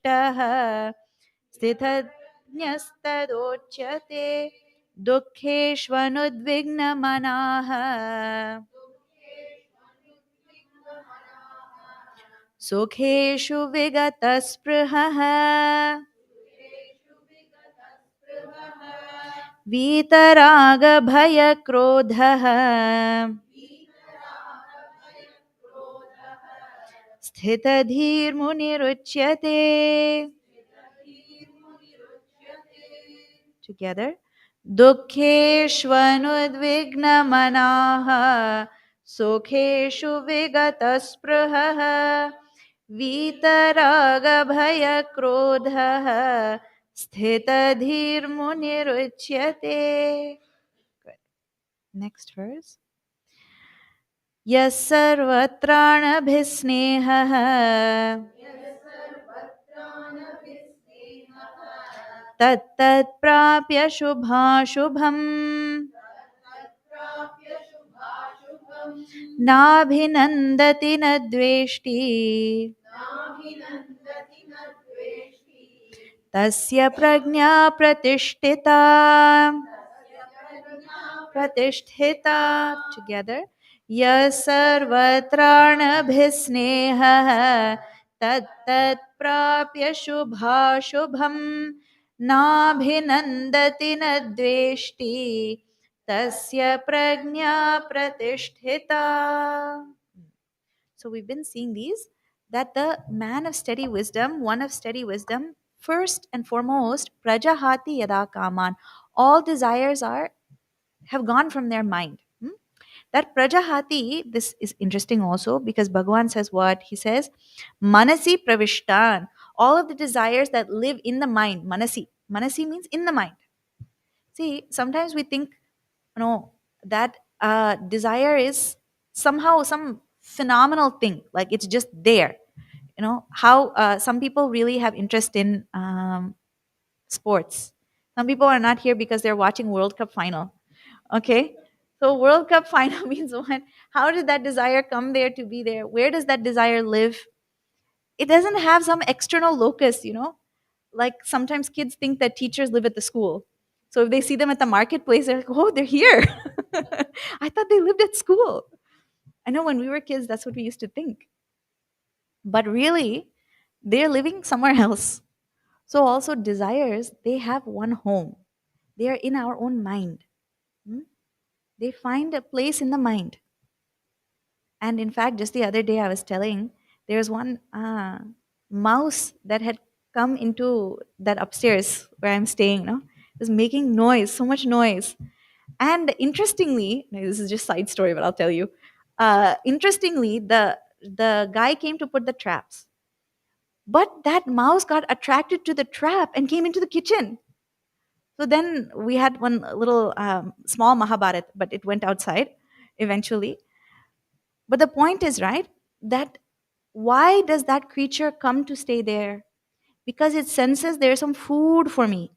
प्रविष्टः स्थितज्ञस्तदोच्यते दुःखेष्वनुद्विग्नमनाः सुखेषु विगतस्पृहः वीतरागभयक्रोधः स्थितधीर्मुनिरुच्यते together दुःखेष्वनुद्विग्नमनाः सुखेषु विगतस्पृहः वीतरागभयक्रोधः स्थितधीर्मुनिरुच्यते. Good. Next verse. यः सर्वत्राणभिस्नेहः तत्तत्प्राप्य शुभाशुभम् नाभिनन्दति न द्वेष्टि तस्य प्रज्ञा प्रतिष्ठिता. प्रतिष्ठिता. Together. यः सर्वत्राणभिस्नेहः तत्तत्प्राप्य शुभाशुभम् नाभिनन्दति न द्वेष्टि तस्य प्रज्ञा प्रतिष्ठिता. So we've been seeing these, that the man of steady wisdom, one of steady wisdom, first and foremost, prajahati yada kaman, all desires have gone from their mind. That prajahati, this is interesting also because Bhagavan says what? He says, manasi pravishtan, all of the desires that live in the mind, manasi. Manasi means in the mind. See, sometimes we think, that desire is somehow some phenomenal thing, like it's just there. How some people really have interest in sports. Some people are not here because they're watching World Cup final. Okay, so World Cup final means what? How did that desire come there to be there? Where does that desire live? It doesn't have some external locus. Like sometimes kids think that teachers live at the school. So if they see them at the marketplace, they're like, oh, they're here. I thought they lived at school. I know when we were kids, that's what we used to think. But really, they're living somewhere else. So also desires, they have one home. They are in our own mind. Hmm? They find a place in the mind. And in fact, just the other day, I was telling there's one mouse that had come into that upstairs where I'm staying. It was making noise, so much noise. And interestingly, this is just side story, but I'll tell you. Interestingly, the guy came to put the traps, but that mouse got attracted to the trap and came into the kitchen. So then we had one little small Mahabharat, but it went outside eventually. But the point is, right, that why does that creature come to stay there? Because it senses there's some food for me,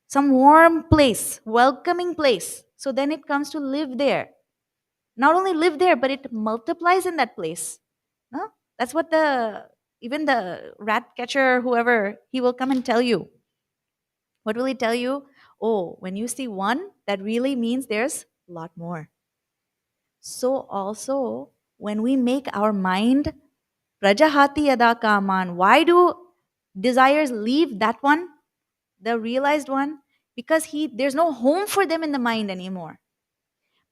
some warm place, welcoming place. So then it comes to live there. Not only live there, but it multiplies in that place. No? That's what even the rat catcher, whoever, he will come and tell you. What will he tell you? Oh, when you see one, that really means there's a lot more. So also, when we make our mind prajahati yada kaman, why do desires leave that one, the realized one? Because there's no home for them in the mind anymore.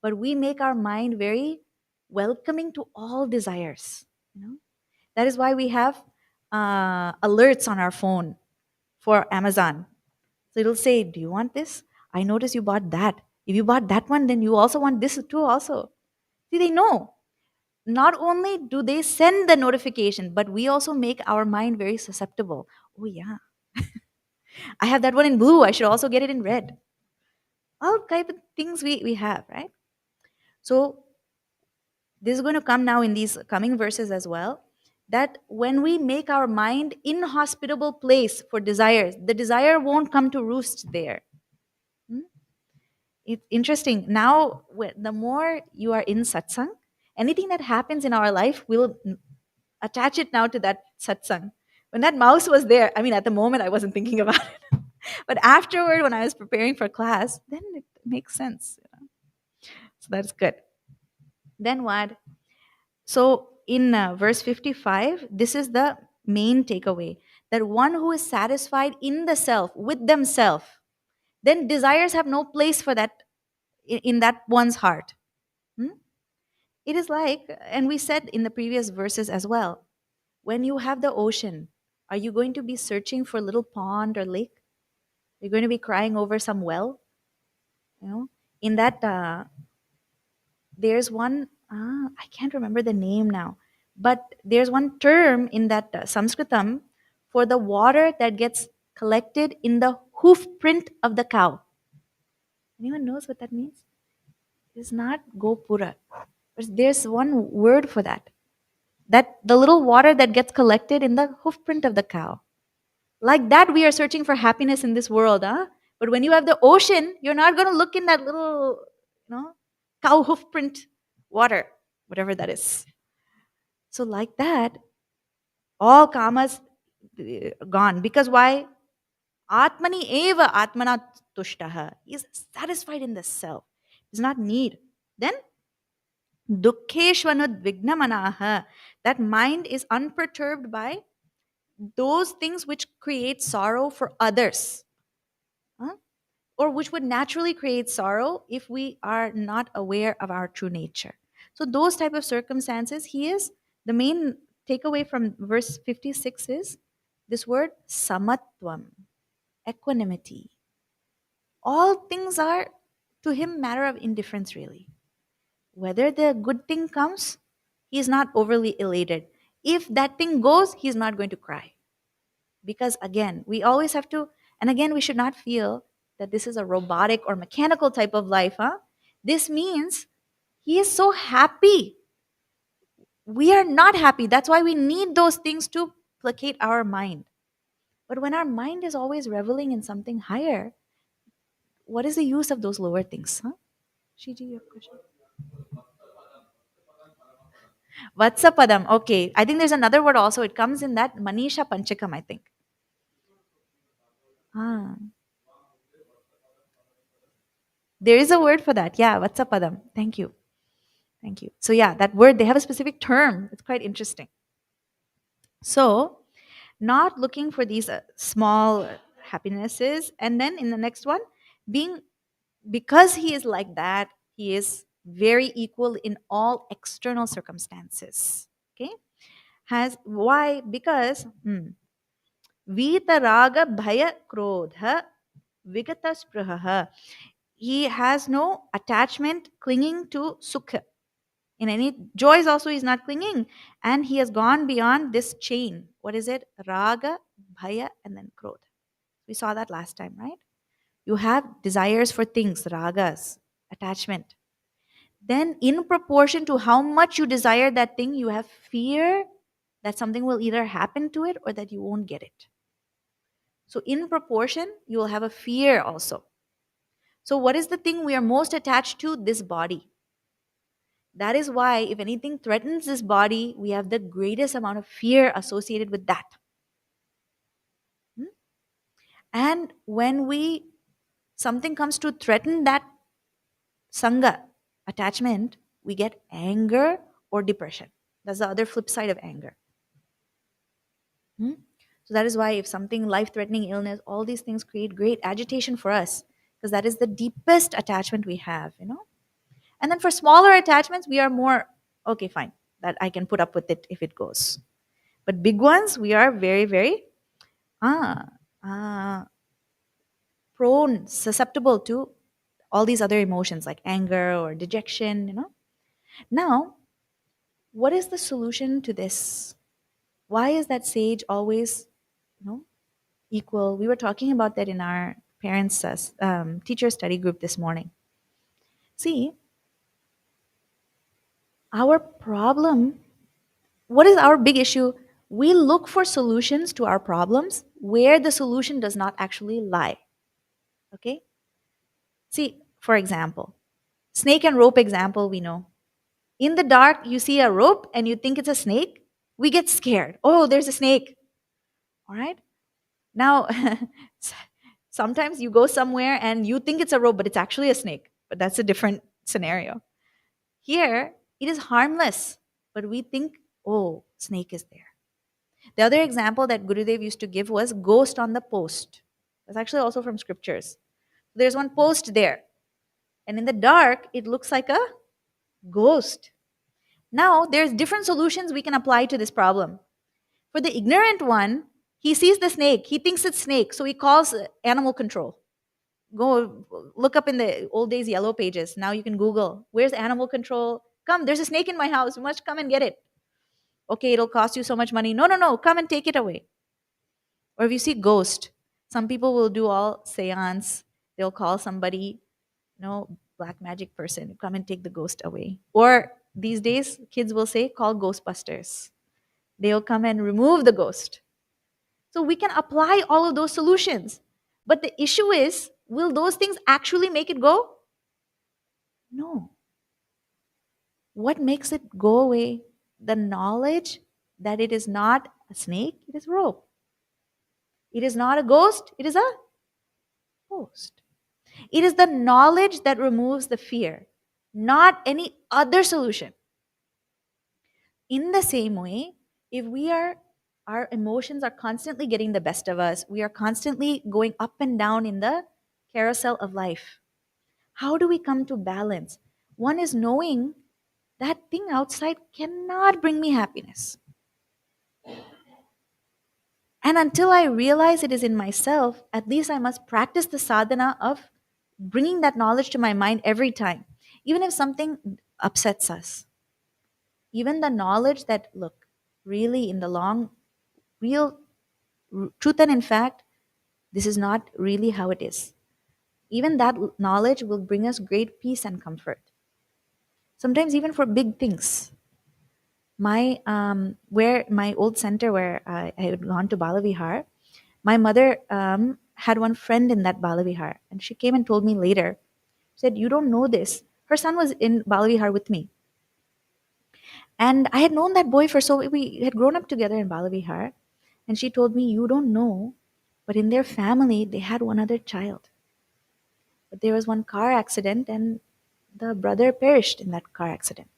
But we make our mind very welcoming to all desires. That is why we have alerts on our phone for Amazon. So it'll say, do you want this? I notice you bought that. If you bought that one, then you also want this too also. See, they know. Not only do they send the notification, but we also make our mind very susceptible. Oh yeah, I have that one in blue. I should also get it in red. All kind of things we have, right? So this is going to come now in these coming verses as well, that when we make our mind inhospitable place for desires, the desire won't come to roost there. It's interesting. Now, the more you are in satsang, anything that happens in our life, we'll attach it now to that satsang. When that mouse was there, I mean, at the moment I wasn't thinking about it. But afterward, when I was preparing for class, then it makes sense. So that's good. Then what? So in verse 55, this is the main takeaway, that one who is satisfied in the self, with themselves, then desires have no place for that in that one's heart. Hmm? It is like, and we said in the previous verses as well, when you have the ocean, are you going to be searching for a little pond or lake? You're going to be crying over some well. You know, in that there's one. I can't remember the name now, but there's one term in that Sanskritam for the water that gets collected in the hoof print of the cow. Anyone knows what that means? It's not gopura. But there's one word for that. That the little water that gets collected in the hoof print of the cow. Like that, we are searching for happiness in this world, huh? But when you have the ocean, you're not going to look in that little, cow hoof print water, whatever that is. So, like that, all kamas gone. Because why? Atmani eva atmana tushtaha. He is satisfied in the self. Does not need. Then dukkeshvanud vignamanaha. That mind is unperturbed by those things which create sorrow for others. Huh? Or which would naturally create sorrow if we are not aware of our true nature. So those type of circumstances, he is the main takeaway from verse 56 is this word samatvam, equanimity. All things are to him matter of indifference really. Whether the good thing comes, he is not overly elated. If that thing goes, he's not going to cry. Because again, we always have to, and again, we should not feel that this is a robotic or mechanical type of life, huh? This means he is so happy. We are not happy. That's why we need those things to placate our mind. But when our mind is always reveling in something higher, what is the use of those lower things, huh? Shiji, you have a question? Vatsapadam. Okay. I think there's another word also. It comes in that Manisha Panchakam, I think. Ah. There is a word for that. Yeah, Vatsapadam. Thank you. Thank you. So yeah, that word, they have a specific term. It's quite interesting. So, not looking for these small happinesses. And then in the next one, being, because he is like that, he is very equal in all external circumstances. Okay? Has why? Because Vita raga bhaya krodha vigata spruha. He has no attachment clinging to sukha. In any joys also he's not clinging, and he has gone beyond this chain. What is it? Raga, bhaya, and then krodha. We saw that last time, right? You have desires for things, ragas, attachment. Then in proportion to how much you desire that thing, you have fear that something will either happen to it or that you won't get it. So in proportion, you will have a fear also. So what is the thing we are most attached to? This body. That is why, if anything threatens this body, we have the greatest amount of fear associated with that. Hmm? And when something comes to threaten that sangha, attachment, we get anger or depression. That's the other flip side of anger. Hmm? So that is why, if something life-threatening illness, all these things create great agitation for us, because that is the deepest attachment we have. And then for smaller attachments, we are more, okay, fine, that I can put up with it if it goes. But big ones, we are very, very ah, ah, prone, susceptible to all these other emotions like anger or dejection. Now, what is the solution to this? Why is that sage always, equal? We were talking about that in our parents' teacher study group this morning. See, our problem, what is our big issue? We look for solutions to our problems where the solution does not actually lie. Okay? See, for example, snake and rope example, we know. In the dark, you see a rope and you think it's a snake, we get scared. Oh, there's a snake. All right. Now, s- sometimes you go somewhere and you think it's a rope, but it's actually a snake. But that's a different scenario. Here, it is harmless, but we think, oh, snake is there. The other example that Gurudev used to give was ghost on the post. That's actually also from scriptures. There's one post there, and in the dark, it looks like a ghost. Now, there's different solutions we can apply to this problem. For the ignorant one, he sees the snake, he thinks it's snake, so he calls animal control. Go look up in the old days yellow pages. Now you can Google, where's animal control? Come, there's a snake in my house. You must come and get it. Okay, it'll cost you so much money. No, no, no, come and take it away. Or if you see ghost, some people will do all seance. They'll call somebody, black magic person, come and take the ghost away. Or these days, kids will say, call Ghostbusters. They'll come and remove the ghost. So we can apply all of those solutions. But the issue is, will those things actually make it go? No. What makes it go away? The knowledge that it is not a snake, it is rope. It is not a ghost, it is a ghost. It is the knowledge that removes the fear, not any other solution. In the same way, if our emotions are constantly getting the best of us, we are constantly going up and down in the carousel of life. How do we come to balance? One is knowing that thing outside cannot bring me happiness. And until I realize it is in myself, at least I must practice the sadhana of bringing that knowledge to my mind every time, even if something upsets us. Even the knowledge that, look, really in the long, real truth and in fact, this is not really how it is. Even that knowledge will bring us great peace and comfort. Sometimes even for big things. My old center where I had gone to Bala Vihar, my mother had one friend in that Bala Vihar, and she came and told me later. Said, "You don't know this." Her son was in Bala Vihar with me, and I had known that boy for so we had grown up together in Bala Vihar, and she told me, "You don't know, but in their family they had one other child, but there was one car accident, and the brother perished in that car accident."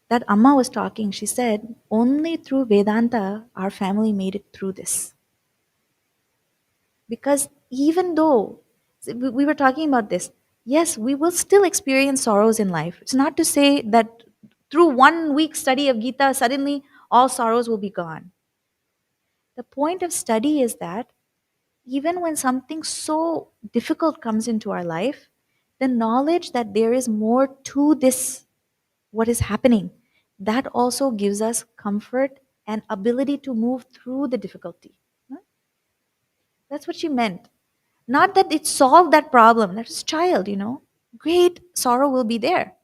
That Amma was talking, she said, only through Vedanta our family made it through this. Because even though we were talking about this, yes, we will still experience sorrows in life. It's not to say that through 1 week study of Gita, suddenly all sorrows will be gone. The point of study is that even when something so difficult comes into our life, the knowledge that there is more to this, what is happening, that also gives us comfort and ability to move through the difficulty. Huh? That's what she meant. Not that it solved that problem. That's child. Great sorrow will be there.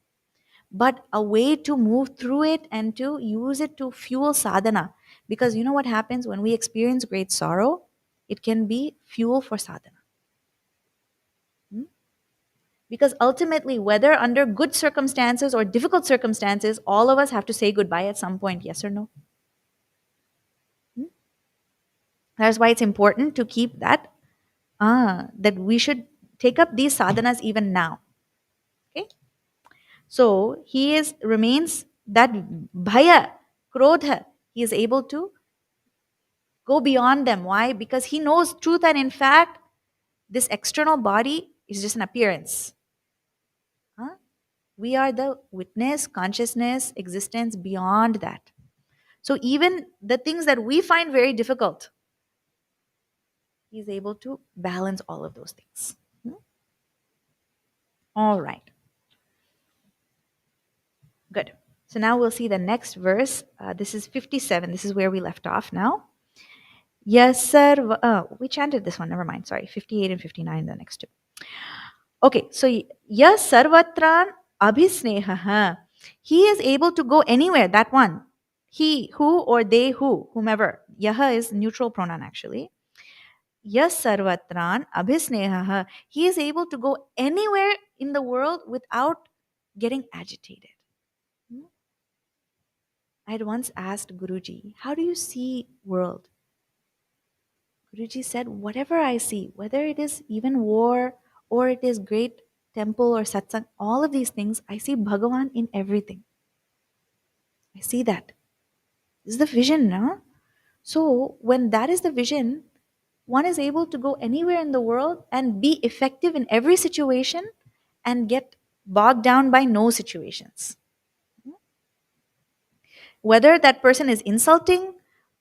But a way to move through it and to use it to fuel sadhana. Because you know what happens when we experience great sorrow? It can be fuel for sadhana. Hmm? Because ultimately, whether under good circumstances or difficult circumstances, all of us have to say goodbye at some point, yes or no? Hmm? That's why it's important to keep that we should take up these sadhanas even now. Okay? So remains that bhaya, krodha, he is able to go beyond them. Why? Because he knows truth, and in fact, this external body is just an appearance. Huh? We are the witness, consciousness, existence beyond that. So even the things that we find very difficult, he's able to balance all of those things. Hmm? All right. Good. So now we'll see the next verse. This is 57. This is where we left off now. Yes, sir. We chanted this one. Never mind. Sorry. 58 and 59, the next two. Okay. So, yes, sarvatran abhisneha. He is able to go anywhere. That one. He, who, or they, who, whomever. Yaha is neutral pronoun actually. Yes, sarvatran abhisneha. He is able to go anywhere in the world without getting agitated. Hmm? I had once asked Guruji, how do you see world? Guruji said, whatever I see, whether it is even war or it is great temple or satsang, all of these things, I see Bhagavan in everything. I see that. This is the vision, no? So when that is the vision, one is able to go anywhere in the world and be effective in every situation and get bogged down by no situations. Whether that person is insulting,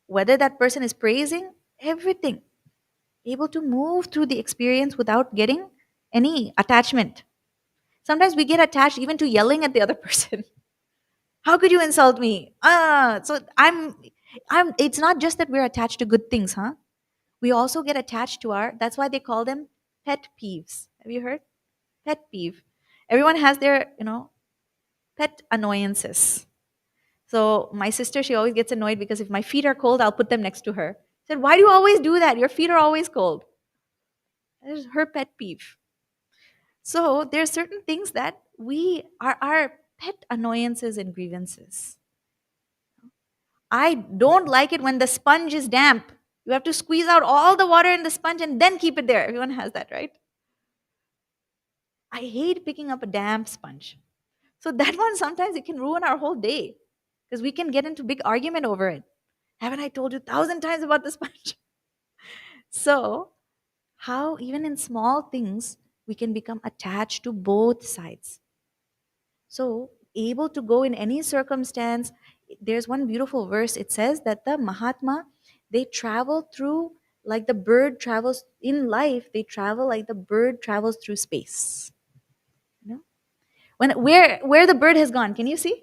whether that person is praising, everything. Able to move through the experience without getting any attachment. Sometimes we get attached even to yelling at the other person. How could you insult me? So it's not just that we're attached to good things, huh? We also get attached to that's why they call them pet peeves. Have you heard? Pet peeve. Everyone has their, pet annoyances. So my sister, she always gets annoyed because if my feet are cold, I'll put them next to her. I said, why do you always do that? Your feet are always cold. That is her pet peeve. So there are certain things that we are our pet annoyances and grievances. I don't like it when the sponge is damp. You have to squeeze out all the water in the sponge and then keep it there. Everyone has that, right? I hate picking up a damp sponge. So that one sometimes it can ruin our whole day because we can get into big argument over it. Haven't I told you 1,000 times about the sponge? So how even in small things we can become attached to both sides. So able to go in any circumstance. There's one beautiful verse. It says that the Mahatma, they travel through like the bird travels in life. They travel like the bird travels through space. You know, where the bird has gone, can you see?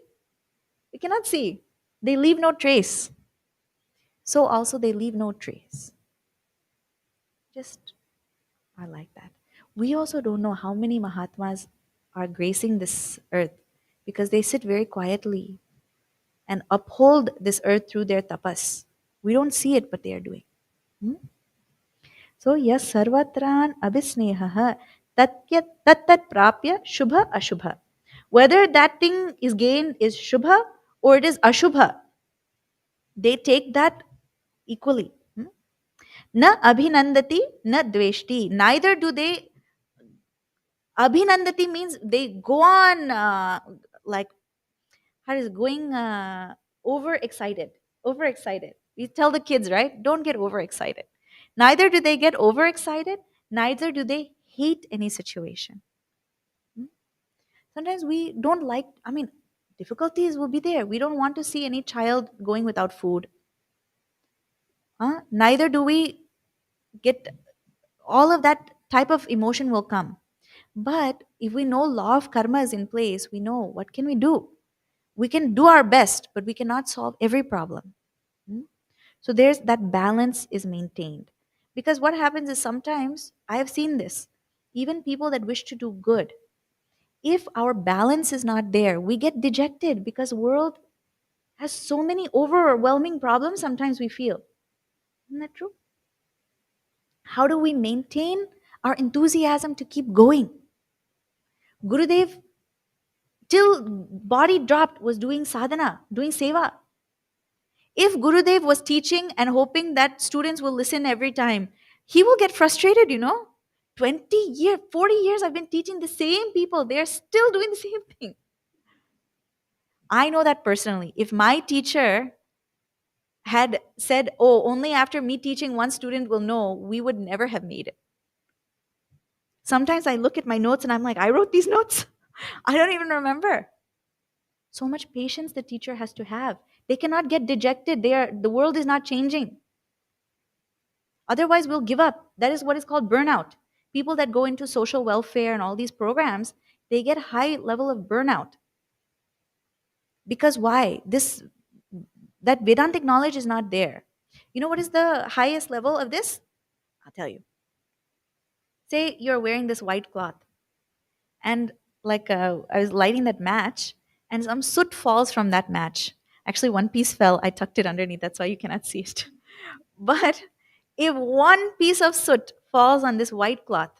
We cannot see. They leave no trace. So also they leave no trace. Just are like that. We also don't know how many Mahatmas are gracing this earth because they sit very quietly and uphold this earth through their tapas. We don't see it, but they are doing. Hmm? So, yes, sarvatran abhisneha tat tat prapya shubha ashubha. Whether that thing is gained is shubha or it is ashubha, they take that equally. Hmm? Na abhinandati, na dveshti. Neither do they. Abhinandati means they go on like how is it going overexcited. Overexcited. We tell the kids, right? Don't get overexcited. Neither do they get overexcited, neither do they hate any situation. Hmm? Sometimes we don't like, difficulties will be there. We don't want to see any child going without food. Huh? Neither do we get all of that type of emotion will come. But if we know law of karma is in place, we know what can we do? We can do our best, but we cannot solve every problem. Hmm? So there's that balance is maintained. Because what happens is sometimes I have seen this, even people that wish to do good, if our balance is not there, we get dejected because world has so many overwhelming problems sometimes we feel. Isn't that true? How do we maintain our enthusiasm to keep going? Gurudev, till body dropped, was doing sadhana, doing seva. If Gurudev was teaching and hoping that students will listen every time, he will get frustrated. 20 years, 40 years I've been teaching the same people. They're still doing the same thing. I know that personally. If my teacher had said, oh, only after me teaching one student will know, we would never have made it. Sometimes I look at my notes and I'm like, I wrote these notes. I don't even remember. So much patience the teacher has to have. They cannot get dejected. The world is not changing. Otherwise, we'll give up. That is what is called burnout. People that go into social welfare and all these programs, they get high level of burnout. Because why? That Vedantic knowledge is not there. You know what is the highest level of this? I'll tell you. Say you're wearing this white cloth, and like I was lighting that match, and some soot falls from that match. Actually, one piece fell. I tucked it underneath. That's why you cannot see it. But if one piece of soot falls on this white cloth,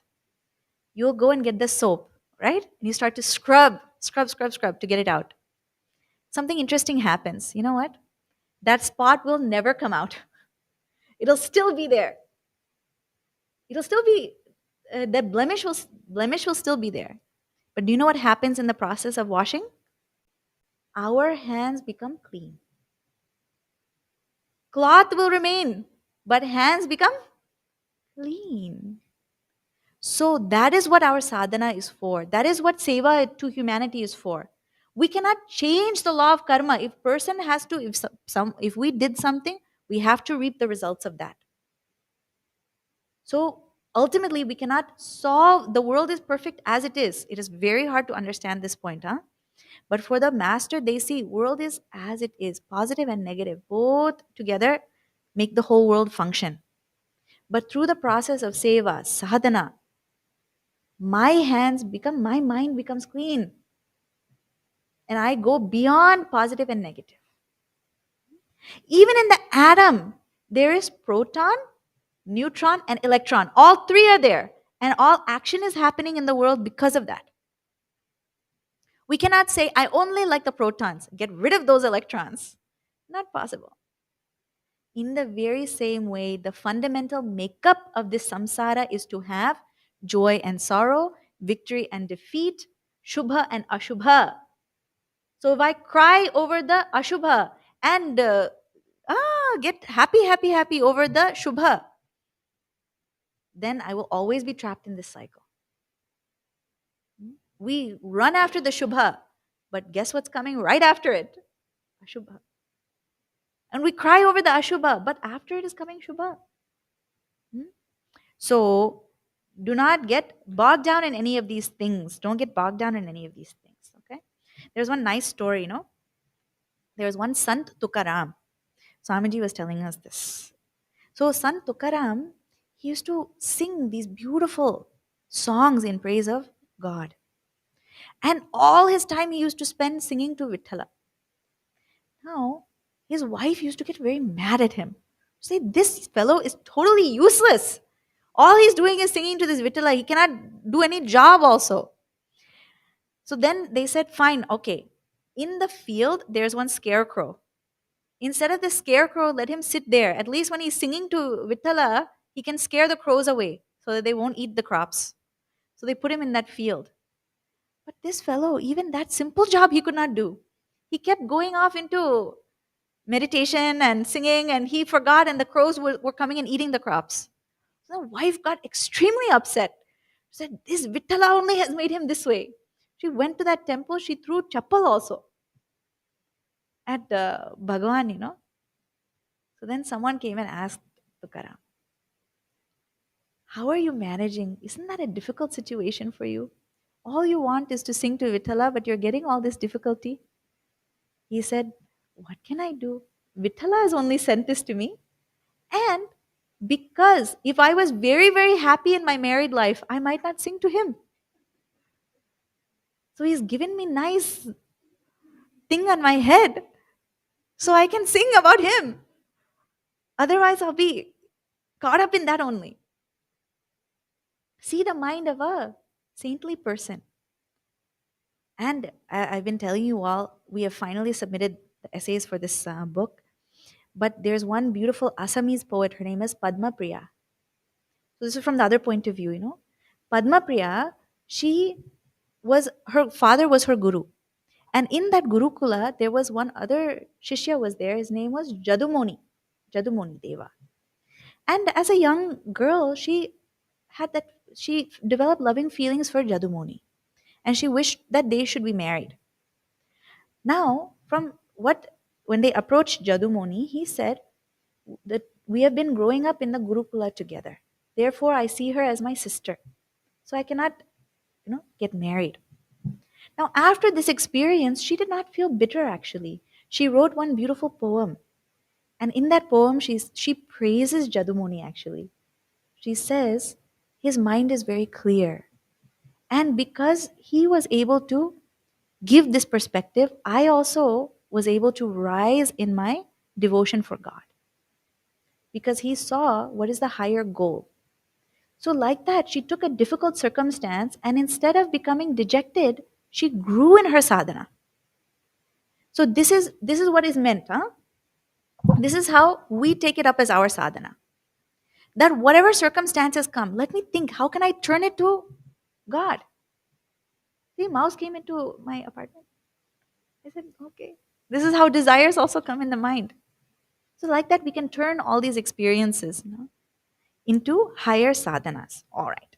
you'll go and get the soap, right? And you start to scrub, scrub, scrub, scrub to get it out. Something interesting happens. You know what? That spot will never come out. It'll still be there. It'll still be, that blemish will still be there. But do you know what happens in the process of washing? Our hands become clean. Cloth will remain, but hands become clean. So that is what our sadhana is for. That is what seva to humanity is for. We cannot change the law of karma. If person has to, if we did something, we have to reap the results of that. So ultimately, we cannot solve. The world is perfect as it is. It is very hard to understand this point, huh? But for the master, they see world is as it is, positive and negative, both together make the whole world function. But through the process of seva, sadhana, my mind becomes clean, and I go beyond positive and negative. Even in the atom, there is proton, neutron, and electron. All three are there, and all action is happening in the world because of that. We cannot say, I only like the protons, get rid of those electrons. Not possible. In the very same way, the fundamental makeup of this samsara is to have joy and sorrow, victory and defeat, shubha and ashubha. So if I cry over the ashubha and get happy, happy, happy over the shubha, then I will always be trapped in this cycle. We run after the shubha, but guess what's coming right after it? Ashubha. And we cry over the ashubha, but after it is coming shubha. Hmm? So do not get bogged down in any of these things. Don't get bogged down in any of these things. Okay. There's one nice story, There was one Sant Tukaram. Swamiji was telling us this. So Sant Tukaram, he used to sing these beautiful songs in praise of God. And all his time he used to spend singing to Vithala. Now, his wife used to get very mad at him. Say, this fellow is totally useless. All he's doing is singing to this Vitala. He cannot do any job also. So then they said, fine, okay. In the field, there's one scarecrow. Instead of the scarecrow, let him sit there. At least when he's singing to Vitala, he can scare the crows away so that they won't eat the crops. So they put him in that field. But this fellow, even that simple job he could not do. He kept going off into meditation and singing, and he forgot, and the crows were coming and eating the crops. So the wife got extremely upset. She said, this Vitala only has made him this way. She went to that temple, she threw chappal also at Bhagavan. So then someone came and asked Tukaram, how are you managing? Isn't that a difficult situation for you? All you want is to sing to Vitala, but you're getting all this difficulty. He said, what can I do? Vitala has only sent this to me. And because if I was very, very happy in my married life, I might not sing to him. So he's given me nice thing on my head so I can sing about him. Otherwise, I'll be caught up in that only. See the mind of a saintly person. And I've been telling you all, we have finally submitted the essays for this book. But there's one beautiful Assamese poet. Her name is Padma Priya. So this is from the other point of view. Padma Priya, her father was her guru. And in that Gurukula, there was one other Shishya was there. His name was Jadumoni Deva. And as a young girl, she developed loving feelings for Jadumoni. And she wished that they should be married. Now, when they approached Jadumoni, he said that we have been growing up in the Gurukula together. Therefore, I see her as my sister. So I cannot, get married. Now, after this experience, she did not feel bitter actually. She wrote one beautiful poem. And in that poem, she praises Jadumoni actually. She says, his mind is very clear. And because he was able to give this perspective, I also was able to rise in my devotion for God. Because he saw what is the higher goal. So, like that, she took a difficult circumstance and instead of becoming dejected, she grew in her sadhana. So, this is what is meant, huh? This is how we take it up as our sadhana. That whatever circumstances come, let me think, how can I turn it to God? See, mouse came into my apartment. I said, okay. This is how desires also come in the mind. So, like that, we can turn all these experiences, into higher sadhanas. All right.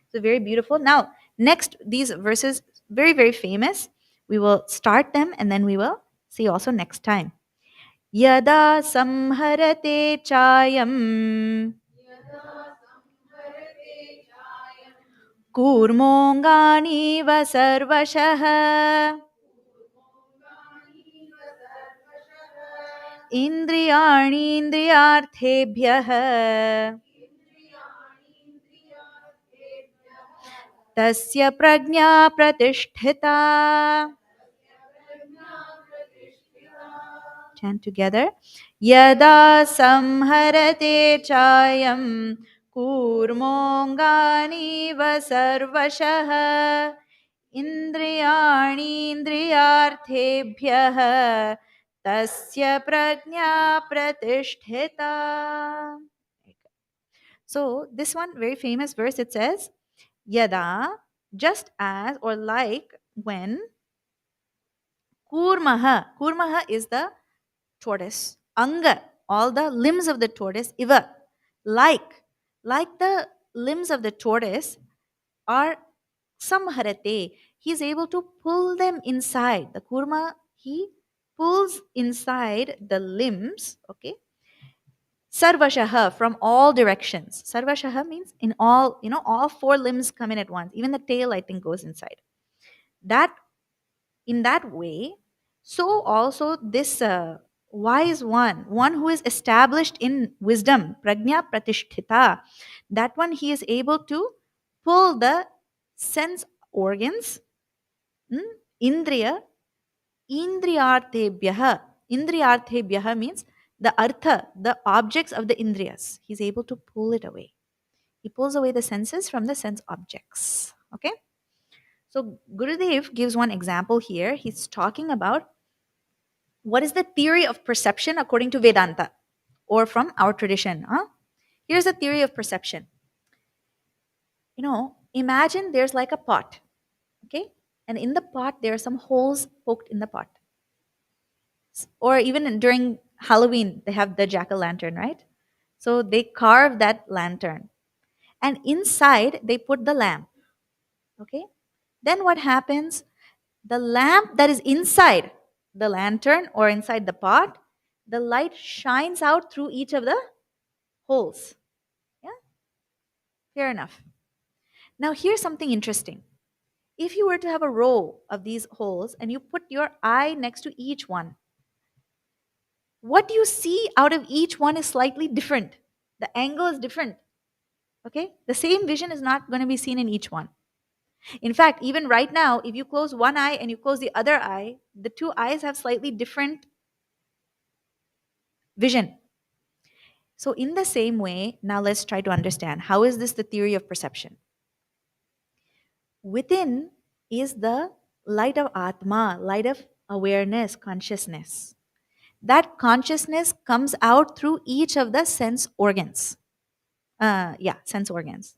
So, very beautiful. Now, next, these verses, very, very famous. We will start them and then we will see also next time. Yada samharate chayam कूर्मोऽङ्गानीव सर्वशः इन्द्रियाणीन्द्रियार्थेभ्यः तस्य प्रज्ञा प्रतिष्ठिता. Chant together. Yada samharate chayam कूर्मोऽङ्गानीव सर्वशः इन्द्रियाणीन्द्रियार्थेभ्यः तस्य प्रज्ञा प्रतिष्ठिता. So this one very famous verse, it says yada, just as or like when kurmaha is the tortoise, anga, all the limbs of the tortoise, iva, like the limbs of the tortoise are samharate. He is able to pull them inside. The kurma, he pulls inside the limbs, okay? Sarvashaha, from all directions. Sarvashaha means in all, all four limbs come in at once. Even the tail, I think, goes inside. That, in that way, so also this wise one who is established in wisdom, prajna pratishtita, that one he is able to pull the sense organs, indriya, indriyarthebhyaha. Indriyarthebhyaha means the artha, the objects of the indriyas. He's able to pull it away. He pulls away the senses from the sense objects. Okay? So Gurudev gives one example here. He's talking about what is the theory of perception according to Vedanta or from our tradition. Here's the theory of perception. Imagine there's like a pot, okay? And in the pot, there are some holes poked in the pot. Or even during Halloween, they have the jack-o'-lantern, right? So they carve that lantern. And inside, they put the lamp, okay? Then what happens? The lamp that is inside the lantern or inside the pot, the light shines out through each of the holes. Yeah? Fair enough. Now, here's something interesting. If you were to have a row of these holes and you put your eye next to each one, what you see out of each one is slightly different. The angle is different. Okay? The same vision is not going to be seen in each one. In fact, even right now, if you close one eye and you close the other eye, the two eyes have slightly different vision. So, in the same way, now let's try to understand how is this the theory of perception? Within is the light of Atma, light of awareness, consciousness. That consciousness comes out through each of the sense organs. Sense organs.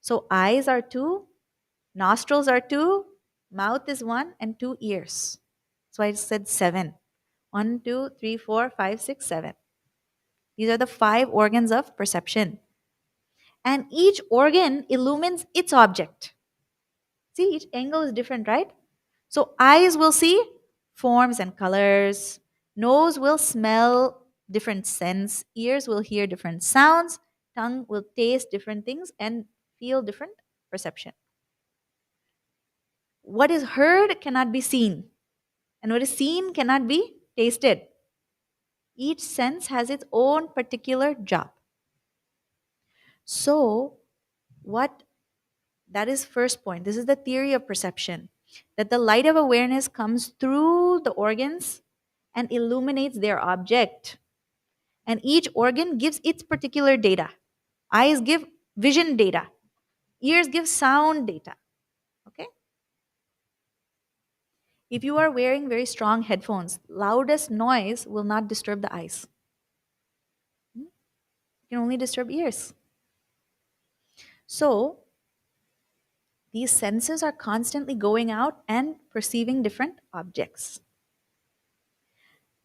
So, eyes are two, nostrils are two, mouth is one, and two ears. So, I said seven. 1, 2, 3, 4, 5, 6, 7. These are the 5 organs of perception. And each organ illumines its object. See, each angle is different, right? So eyes will see forms and colors. Nose will smell different scents. Ears will hear different sounds. Tongue will taste different things and feel different perception. What is heard cannot be seen. And what is seen cannot be tasted. Each sense has its own particular job. So, that is first point. This is the theory of perception. That the light of awareness comes through the organs and illuminates their object. And each organ gives its particular data. Eyes give vision data. Ears give sound data. Okay? If you are wearing very strong headphones, loudest noise will not disturb the eyes. It can only disturb ears. So these senses are constantly going out and perceiving different objects.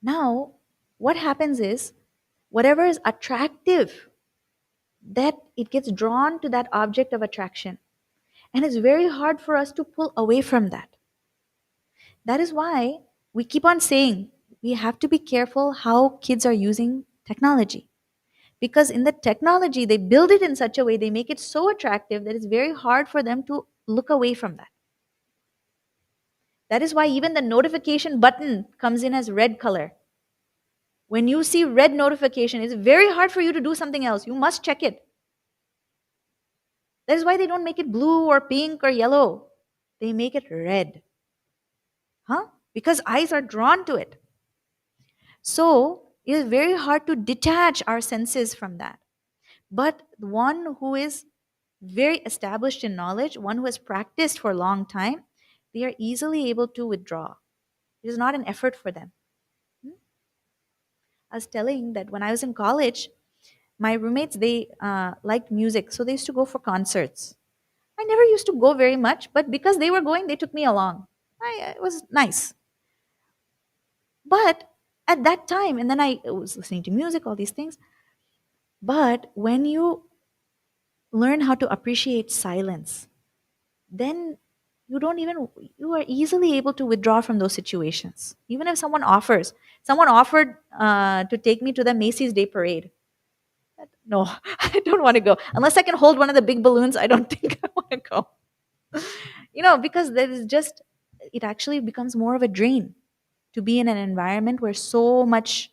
Now, what happens is whatever is attractive, that it gets drawn to that object of attraction. And it's very hard for us to pull away from that. That is why we keep on saying we have to be careful how kids are using technology. Because in the technology, they build it in such a way, they make it so attractive that it's very hard for them to look away from that. That is why even the notification button comes in as red color. When you see red notification, it's very hard for you to do something else. You must check it. That is why they don't make it blue or pink or yellow. They make it red. Huh? Because eyes are drawn to it. So it is very hard to detach our senses from that. But one who is very established in knowledge, one who has practiced for a long time, they are easily able to withdraw. It is not an effort for them. Hmm? I was telling that when I was in college, my roommates, they liked music, so they used to go for concerts. I never used to go very much, but because they were going, they took me along. It was nice. But at that time, and then I was listening to music, all these things. But when you learn how to appreciate silence, then you don't even, you are easily able to withdraw from those situations. Even if someone offered to take me to the Macy's Day Parade. No, I don't want to go. Unless I can hold one of the big balloons, I don't think I want to go. Because there is just, it actually becomes more of a drain to be in an environment where so much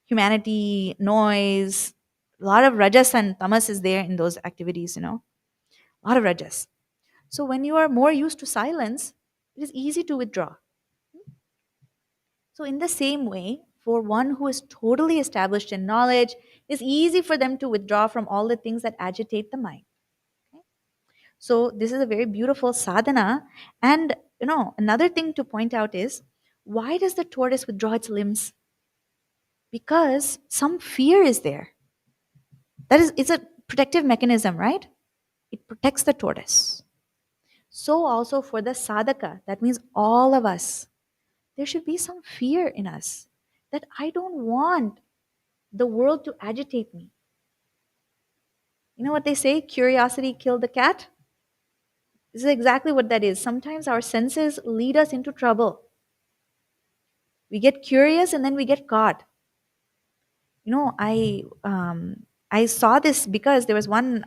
humanity, noise, a lot of rajas and tamas is there in those activities. A lot of rajas. So when you are more used to silence, it is easy to withdraw. So in the same way, for one who is totally established in knowledge, it's easy for them to withdraw from all the things that agitate the mind. Okay? So this is a very beautiful sadhana. And another thing to point out is, why does the tortoise withdraw its limbs? Because some fear is there. That is, it's a protective mechanism, right? It protects the tortoise. So also for the sadhaka, that means all of us, there should be some fear in us that I don't want the world to agitate me. You know what they say? Curiosity killed the cat. This is exactly what that is. Sometimes our senses lead us into trouble. We get curious and then we get caught. I saw this because there was one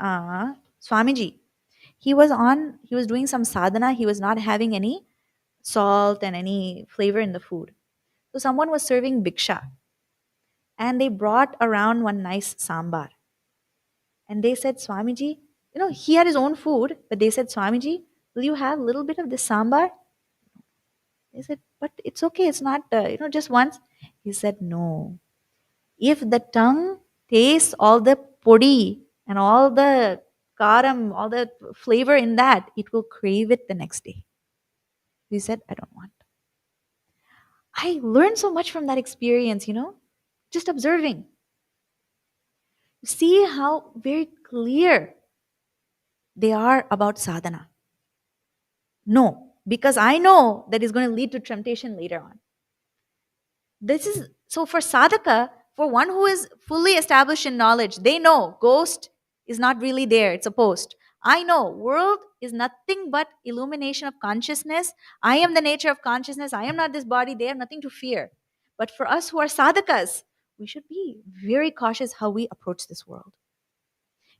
Swamiji. He was doing some sadhana. He was not having any salt and any flavor in the food. So someone was serving bhiksha and they brought around one nice sambar. And they said, Swamiji, he had his own food, but they said, Swamiji, will you have a little bit of this sambar? They said, but it's okay. It's not, just once. He said, no. If the tongue tastes all the podi and all the karam, all the flavor in that, it will crave it the next day. He said, I don't want. I learned so much from that experience, just observing. See how very clear they are about sadhana. No, because I know that is going to lead to temptation later on. This is so for sadhaka, for one who is fully established in knowledge, they know ghost is not really there, it's a post. I know world is nothing but illumination of consciousness. I am the nature of consciousness. I am not this body. They have nothing to fear. But for us who are sadhakas, we should be very cautious how we approach this world.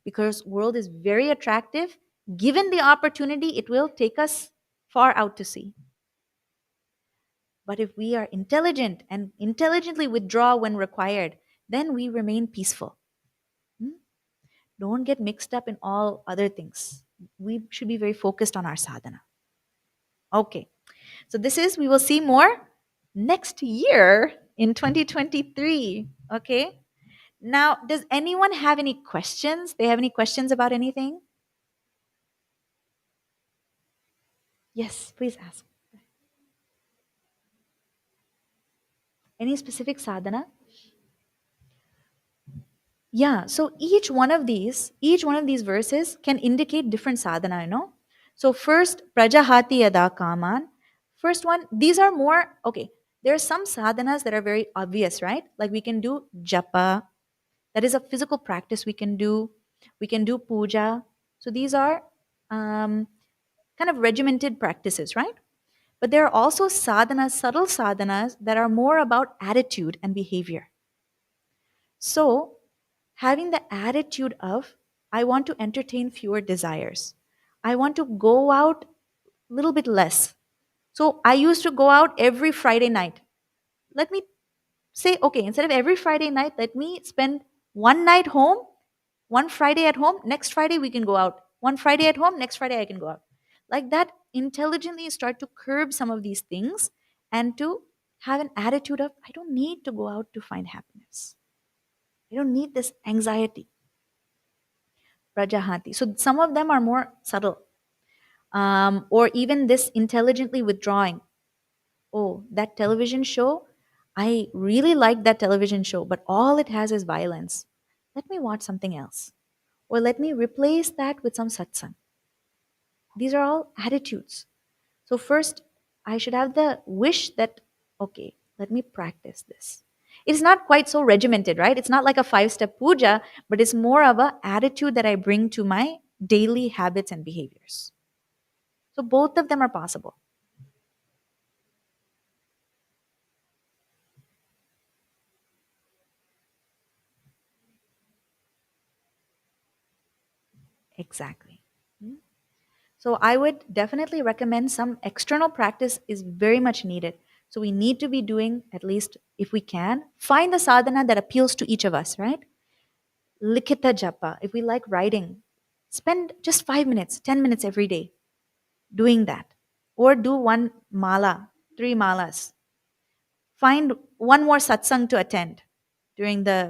Because world is very attractive. Given the opportunity, it will take us far out to sea. But if we are intelligent and intelligently withdraw when required, then we remain peaceful. Hmm? Don't get mixed up in all other things. We should be very focused on our sadhana. Okay. So we will see more next year in 2023. Okay. Now, does anyone have any questions? They have any questions about anything? Yes, please ask. Any specific sadhana? Yeah, so each one of these verses can indicate different sadhana, So first, Prajahati Yada Kaman. First one, these are more, okay, there are some sadhanas that are very obvious, right? Like we can do japa, that is a physical practice we can do. We can do puja. So these are um, kind of regimented practices, right? But there are also sadhanas, subtle sadhanas, that are more about attitude and behavior. So, having the attitude of, I want to entertain fewer desires. I want to go out a little bit less. So, I used to go out every Friday night. Let me say, okay, instead of every Friday night, let me spend one night home, one Friday at home, next Friday we can go out. One Friday at home, next Friday I can go out. Like that, intelligently start to curb some of these things and to have an attitude of, I don't need to go out to find happiness. I don't need this anxiety. Rajahati. So some of them are more subtle. Or even this intelligently withdrawing. Oh, that television show, I really like that television show, but all it has is violence. Let me watch something else. Or let me replace that with some satsang. These are all attitudes. So, first, I should have the wish that, okay, let me practice this. It's not quite so regimented, right? It's not like a five-step puja, but it's more of a attitude that I bring to my daily habits and behaviors. So, both of them are possible. Exactly. Hmm? So, I would definitely recommend some external practice is very much needed. So, we need to be doing, at least if we can, find the sadhana that appeals to each of us, right? Likita japa, if we like writing, spend just 5 minutes, 10 minutes every day doing that. Or do one mala, three malas. Find one more satsang to attend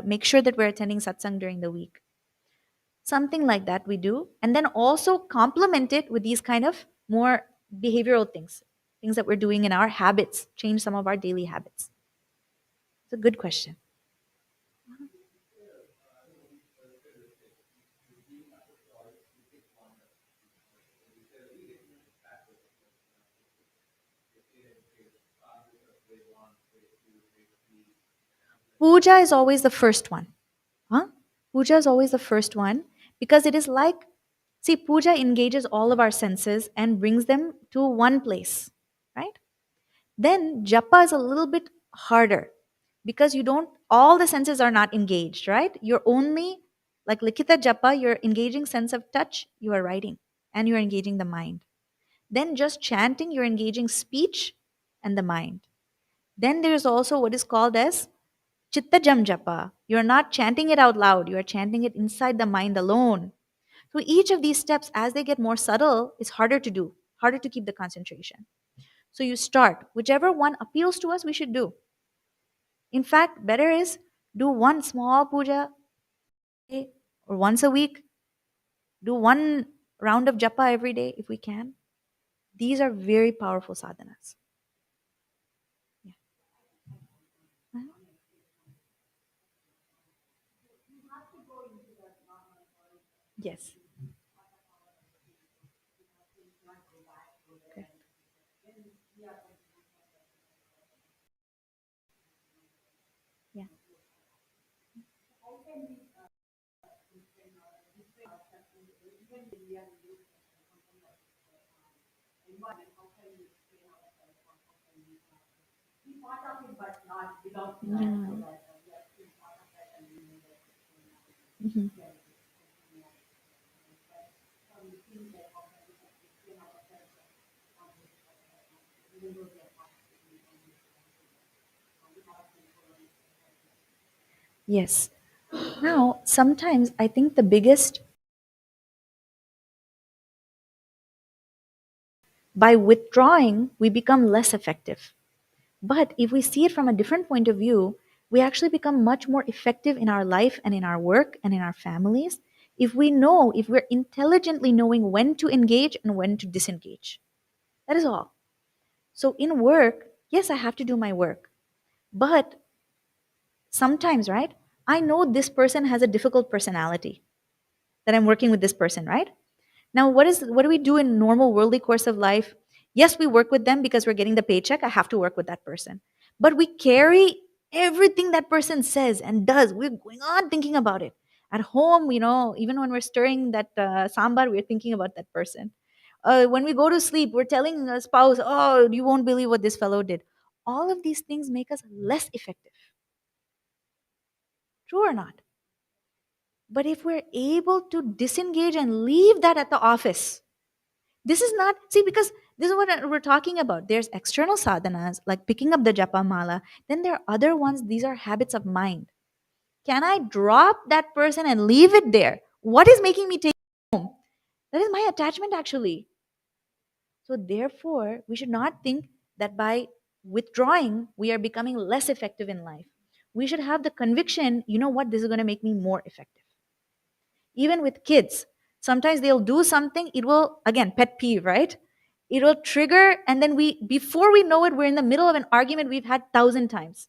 make sure that we're attending satsang during the week. Something like that we do. And then also complement it with these kind of more behavioral things, things that we're doing in our habits, change some of our daily habits. It's a good question. Puja is always the first one. Huh? Puja is always the first one because it is like, see, puja engages all of our senses and brings them to one place, right? Then japa is a little bit harder because all the senses are not engaged, right? You're only, like likita japa, you're engaging sense of touch, you are writing, and you're engaging the mind. Then just chanting, you're engaging speech and the mind. Then there's also what is called as Chitta Jam Japa. You're not chanting it out loud, you are chanting it inside the mind alone. So each of these steps, as they get more subtle, is harder to do, harder to keep the concentration. So you start, whichever one appeals to us, we should do. In fact, better is do one small puja day or once a week, do one round of japa every day if we can. These are very powerful sadhanas. Yeah. Uh-huh. Yes. Okay. Yeah. Yeah. Mhm. Yes. Now, sometimes I think the biggest, by withdrawing, we become less effective. But if we see it from a different point of view, we actually become much more effective in our life and in our work and in our families if we're intelligently knowing when to engage and when to disengage. That is all. So in work, yes, I have to do my work. But sometimes, right, I know this person has a difficult personality, that I'm working with this person, right? Now, what do we do in normal worldly course of life? Yes, we work with them because we're getting the paycheck. I have to work with that person. But we carry everything that person says and does. We're going on thinking about it. At home, even when we're stirring that sambar, we're thinking about that person. When we go to sleep, we're telling a spouse, oh, you won't believe what this fellow did. All of these things make us less effective. True or not? But if we're able to disengage and leave that at the office, this is not, see, because this is what we're talking about. There's external sadhanas, like picking up the japa mala. Then there are other ones, these are habits of mind. Can I drop that person and leave it there? What is making me take it home? That is my attachment, actually. So, therefore, we should not think that by withdrawing, we are becoming less effective in life. We should have the conviction, you know what, this is going to make me more effective. Even with kids, sometimes they'll do something, it will, again, pet peeve, right? It will trigger, and then before we know it, we're in the middle of an argument we've had 1,000 times.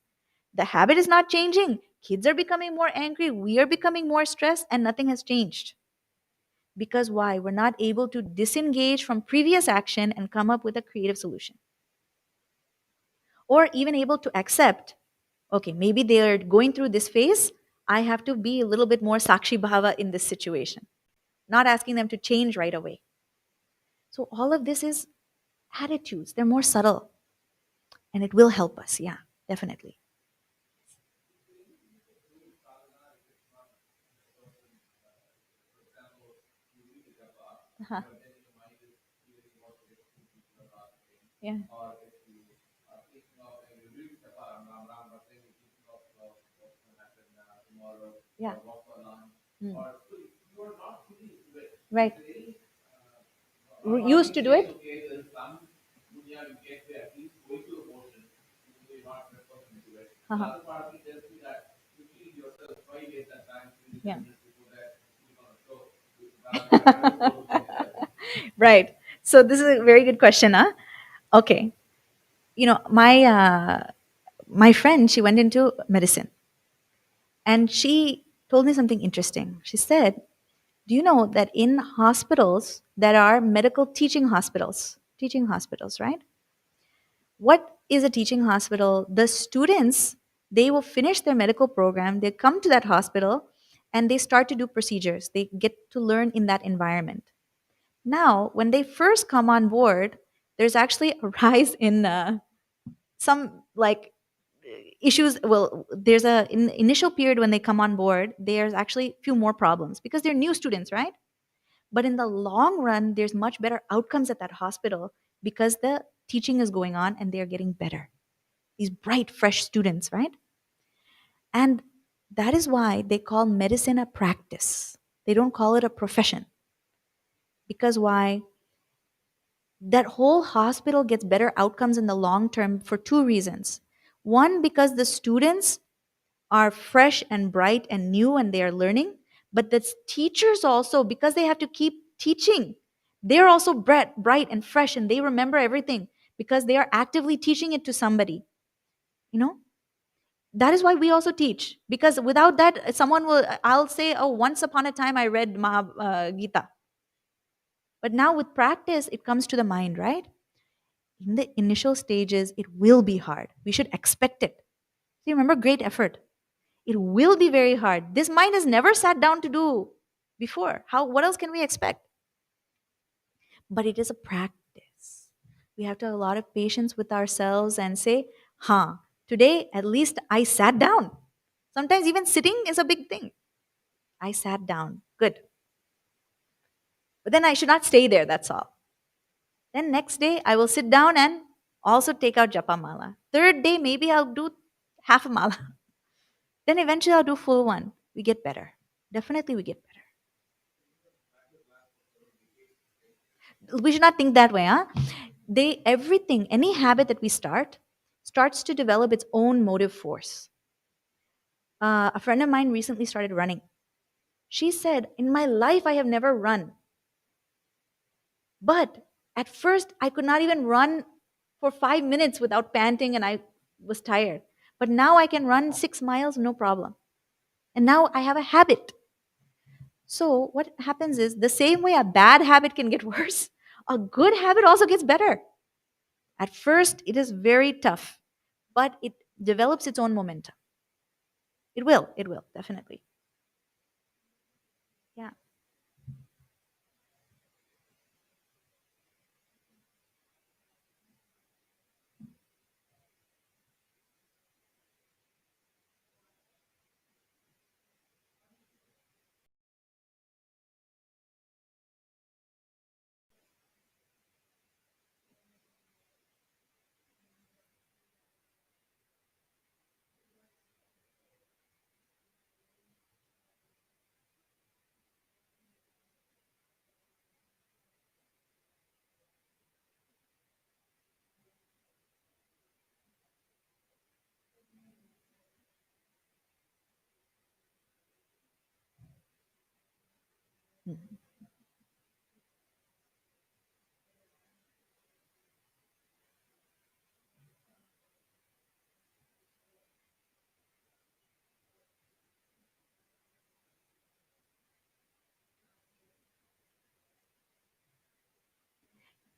The habit is not changing. Kids are becoming more angry. We are becoming more stressed, and nothing has changed. Because why? We're not able to disengage from previous action and come up with a creative solution. Or even able to accept, okay, maybe they're going through this phase. I have to be a little bit more sakshi bhava in this situation, not asking them to change right away. So, all of this is attitudes. They're more subtle, and it will help us. Yeah, definitely. Uh-huh. Yeah. Yeah. Mm. Right. Used to do it? Uh-huh. Yeah. Right. So this is a very good question, huh? Okay. My friend, she went into medicine, and she told me something interesting. She said, "Do you know that in hospitals there are medical teaching hospitals, right? What is a teaching hospital? The students, they will finish their medical program, they come to that hospital, and they start to do procedures. They get to learn in that environment. Now, when they first come on board, there's actually a rise in some like issues. Well, there's a in initial period when they come on board, there's actually few more problems because they're new students, right? But in the long run, there's much better outcomes at that hospital because the teaching is going on and they're getting better. These bright, fresh students, right? And that is why they call medicine a practice. They don't call it a profession. Because why? That whole hospital gets better outcomes in the long term for two reasons. One, because the students are fresh and bright and new and they are learning, but the teachers also, because they have to keep teaching, they're also bright and fresh and they remember everything because they are actively teaching it to somebody. You know, that is why we also teach, because without that, someone will, I'll say, oh, once upon a time I read Gita, but now with practice, it comes to the mind, right? In the initial stages, it will be hard. We should expect it. See, remember, great effort. It will be very hard. This mind has never sat down to do before. What else can we expect? But it is a practice. We have to have a lot of patience with ourselves and say, huh, today at least I sat down. Sometimes even sitting is a big thing. I sat down. Good. But then I should not stay there, that's all. Then next day I will sit down and also take out japa mala. Third day, maybe I'll do half a mala. Then eventually I'll do full one. We get better. Definitely we get better. We should not think that way, huh? Everything, any habit that we starts to develop its own motive force. A friend of mine recently started running. She said, in my life I have never run, but at first I could not even run for 5 minutes without panting and I was tired, but now I can run 6 miles, no problem. And now I have a habit. So what happens is the same way a bad habit can get worse, a good habit also gets better. At first, it is very tough, but it develops its own momentum. It will, definitely. Yeah. Mhm.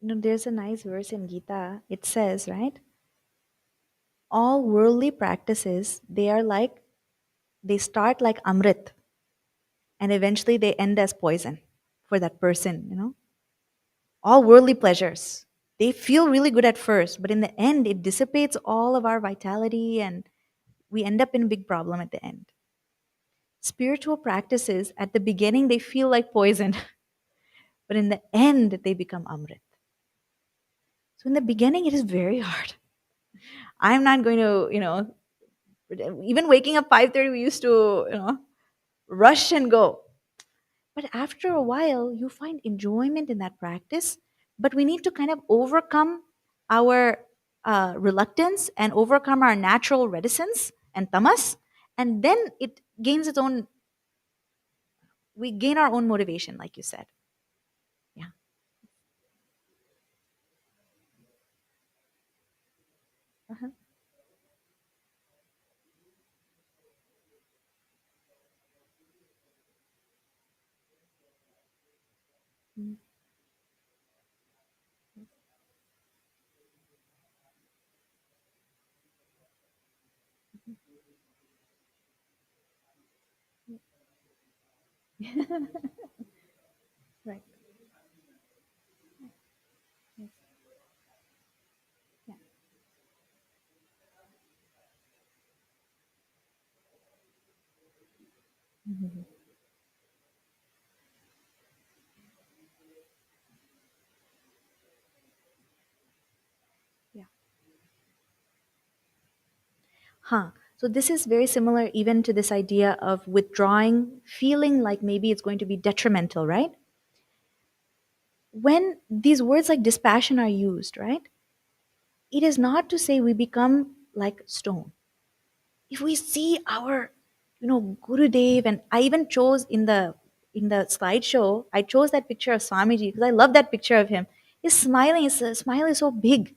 There's a nice verse in Gita. It says, right? All worldly practices, they start like Amrit and eventually they end as poison for that person. All worldly pleasures. They feel really good at first, but in the end, it dissipates all of our vitality and we end up in a big problem at the end. Spiritual practices, at the beginning, they feel like poison, but in the end, they become Amrit. So in the beginning, it is very hard. I'm not going to, even waking up 5:30, we used to, rush and go. But after a while, you find enjoyment in that practice. But we need to kind of overcome our reluctance and overcome our natural reticence and tamas. And then it gains its own, we gain our own motivation, like you said. Yeah. Uh-huh. Mm. Right. Yes. Yeah. Mhm. Yeah. Huh. So this is very similar even to this idea of withdrawing, feeling like maybe it's going to be detrimental, right? When these words like dispassion are used, right? It is not to say we become like stone. If we see our, Gurudev, and I even chose in the slideshow, I chose that picture of Swamiji because I love that picture of him. He's smiling, his smile is so big.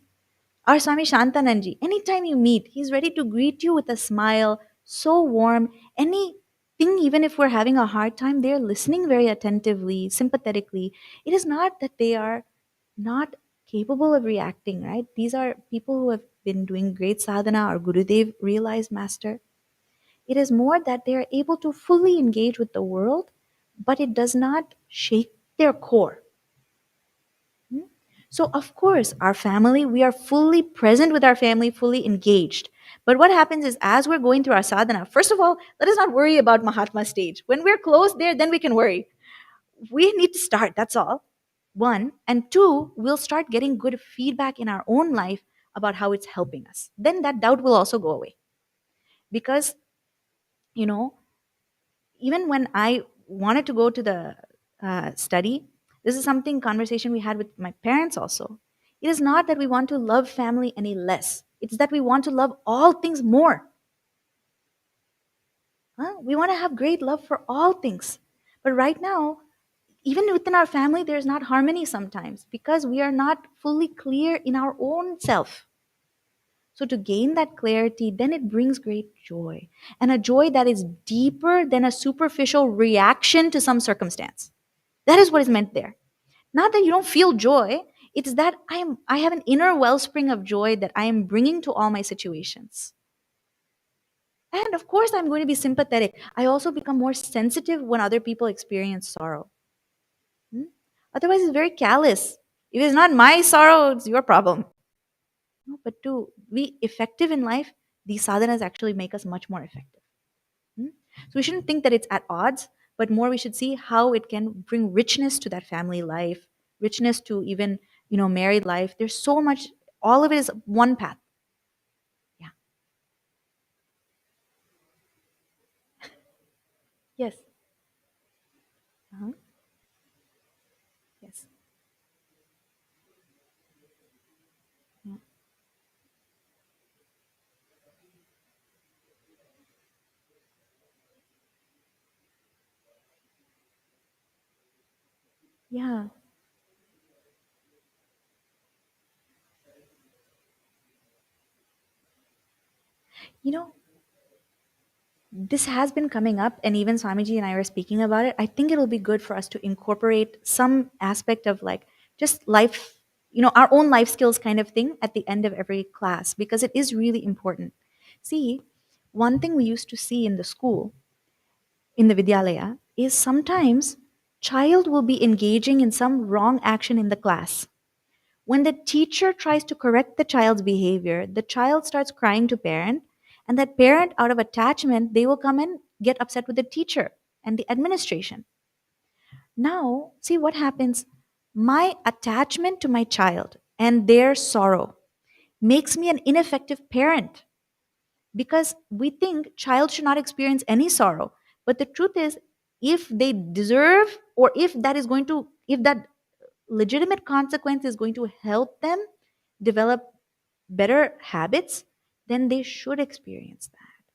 Our Swami Shantananji, anytime you meet, he's ready to greet you with a smile, so warm. Anything, even if we're having a hard time, they're listening very attentively, sympathetically. It is not that they are not capable of reacting, right? These are people who have been doing great sadhana or Gurudev realized master. It is more that they are able to fully engage with the world, but it does not shake their core. Hmm? So, of course, our family, we are fully present with our family, fully engaged. But what happens is, as we're going through our sadhana, first of all, let us not worry about Mahatma stage. When we're close there, then we can worry. We need to start, that's all. One. And two, we'll start getting good feedback in our own life about how it's helping us. Then that doubt will also go away. Because, you know, even when I wanted to go to the study, this is something conversation we had with my parents also. It is not that we want to love family any less. It's that we want to love all things more. Huh? We want to have great love for all things. But right now, even within our family, there's not harmony sometimes because we are not fully clear in our own self. So to gain that clarity, then it brings great joy, and a joy that is deeper than a superficial reaction to some circumstance. That is what is meant there. Not that you don't feel joy, it's that I have an inner wellspring of joy that I am bringing to all my situations. And of course, I'm going to be sympathetic. I also become more sensitive when other people experience sorrow. Hmm? Otherwise, it's very callous. If it's not my sorrow, it's your problem. No, but to be effective in life, these sadhanas actually make us much more effective. Hmm? So we shouldn't think that it's at odds, but more we should see how it can bring richness to that family life, richness to even married life. There's so much. All of it is one path. Yeah. Yes. Uh-huh. Yes. Yeah. Yeah. You know, this has been coming up, and even Swamiji and I were speaking about it. I think it'll be good for us to incorporate some aspect of like just life, our own life skills kind of thing at the end of every class, because it is really important. See, one thing we used to see in the school, in the Vidyalaya, is sometimes child will be engaging in some wrong action in the class. When the teacher tries to correct the child's behavior, the child starts crying to parent, and that parent, out of attachment, they will come and get upset with the teacher and the administration. Now, see what happens. My attachment to my child and their sorrow makes me an ineffective parent, because we think child should not experience any sorrow. But the truth is, if they deserve, or if that legitimate consequence is going to help them develop better habits, then they should experience that.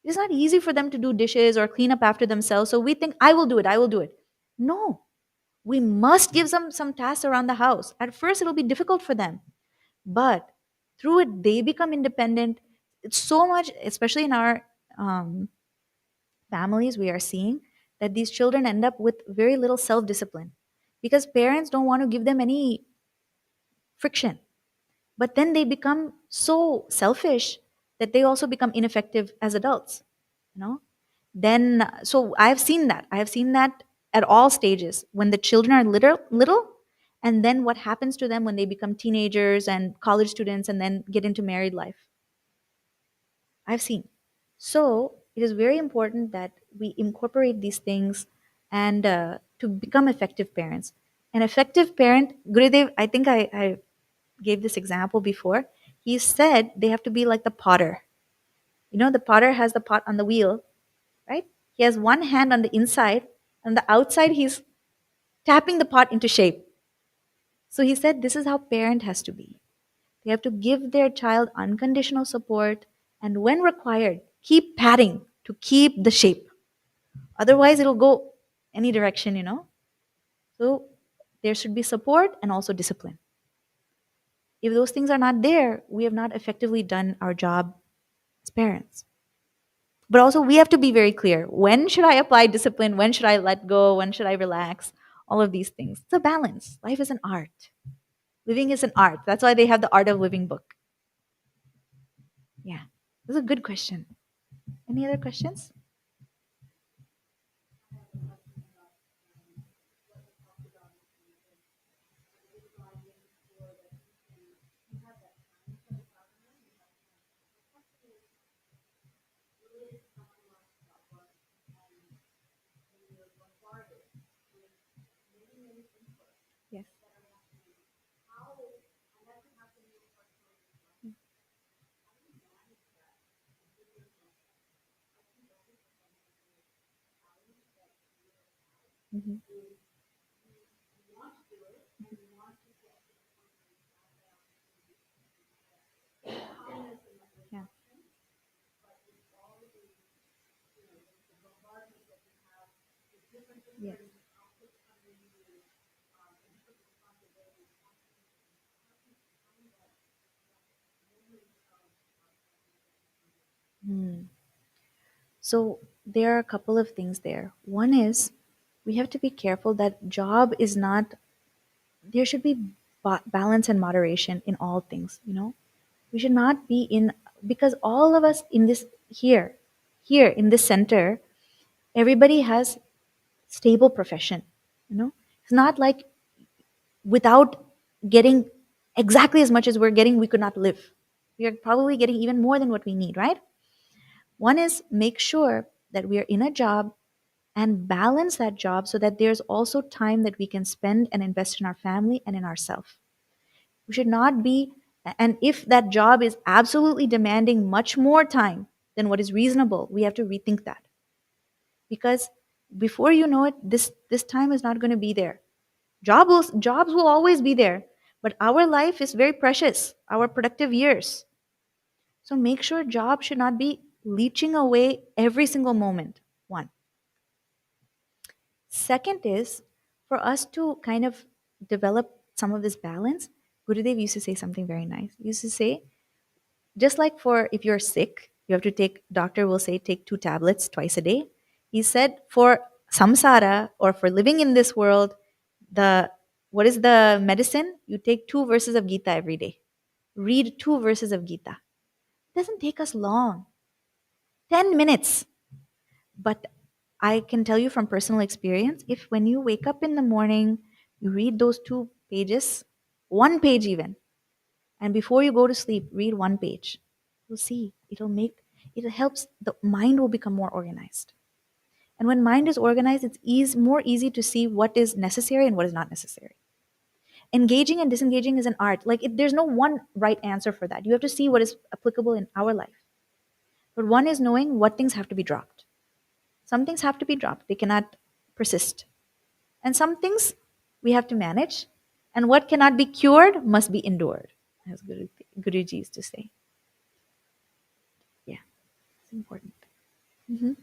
It's not easy for them to do dishes or clean up after themselves. So we think, I will do it, I will do it. No, we must give them some tasks around the house. At first, it'll be difficult for them, but through it, they become independent. It's so much, especially in our um, families, we are seeing that these children end up with very little self discipline because parents don't want to give them any friction. But then they become so selfish that they also become ineffective as adults, you know? Then, so I have seen that at all stages when the children are little, and then what happens to them when they become teenagers and college students and then get into married life. I've seen. So it is very important that we incorporate these things and to become effective parents. An effective parent, Gurudev, I think I gave this example before. He said they have to be like the potter. The potter has the pot on the wheel, right? He has one hand on the inside, and the outside he's tapping the pot into shape. So he said this is how parent has to be. They have to give their child unconditional support, and when required, keep patting to keep the shape. Otherwise, it'll go any direction. So there should be support and also discipline. If those things are not there, we have not effectively done our job as parents. But also, we have to be very clear. When should I apply discipline? When should I let go? When should I relax? All of these things. It's a balance. Life is an art. Living is an art. That's why they have the Art of Living book. Yeah. This is a good question. Any other questions? Yes. Hmm. Yeah. Yes. So there are a couple of things there. One is we have to be careful that job is not, there should be balance and moderation in all things, you know. We should not be in, because all of us in this, here in this center, everybody has stable profession, you know. It's not like without getting exactly as much as we're getting, we could not live. We are probably getting even more than what we need, right? One is make sure that we are in a job and balance that job so that there's also time that we can spend and invest in our family and in ourselves. We should not be, and if that job is absolutely demanding much more time than what is reasonable, we have to rethink that. Because before you know it, this time is not going to be there. Jobs will always be there, but our life is very precious, our productive years. So make sure job should not be leeching away every single moment. One. Second is for us to kind of develop some of this balance. Gurudev used to say something very nice. He used to say, just like for if you're sick, you have to take, doctor will say take 2 tablets twice a day. He said for samsara, or for living in this world, the what is the medicine? You take 2 verses of Gita every day. Read 2 verses of Gita. It doesn't take us long. 10 minutes. But I can tell you from personal experience, if when you wake up in the morning, you read those 2 pages, 1 page even, and before you go to sleep, read 1 page, you'll see it helps, the mind will become more organized. And when mind is organized, it's more easy to see what is necessary and what is not necessary. Engaging and disengaging is an art. Like there's no one right answer for that. You have to see what is applicable in our life. But one is knowing what things have to be dropped. Some things have to be dropped. They cannot persist. And some things we have to manage. And what cannot be cured must be endured, as Guruji used to say. Yeah, it's important. Mhm.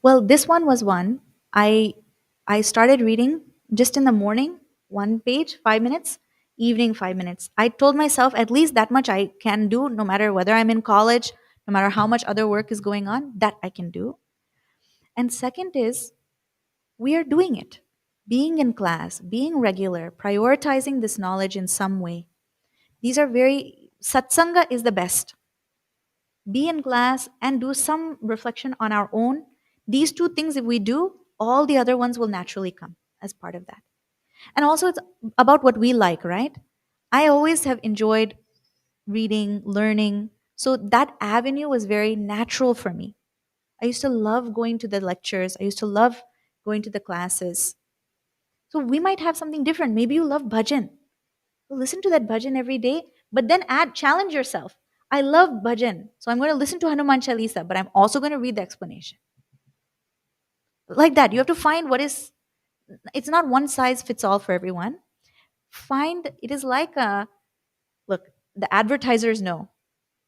Well, this one was one. I I started reading just in the morning, 1 page, 5 minutes, evening 5 minutes. I told myself at least that much I can do, no matter whether I'm in college, no matter how much other work is going on, that I can do. And second is we are doing it. Being in class, being regular, prioritizing this knowledge in some way. These are very, satsanga is the best. Be in class and do some reflection on our own. These two things, if we do, all the other ones will naturally come as part of that. And also, it's about what we like, right? I always have enjoyed reading, learning. So that avenue was very natural for me. I used to love going to the lectures, I used to love going to the classes. So we might have something different. Maybe you love bhajan. Well, listen to that bhajan every day, but then challenge yourself. I love bhajan, so I'm going to listen to Hanuman Chalisa, but I'm also going to read the explanation. Like that, you have to find what is. It's not one size fits all for everyone. Find it is like a look. The advertisers know,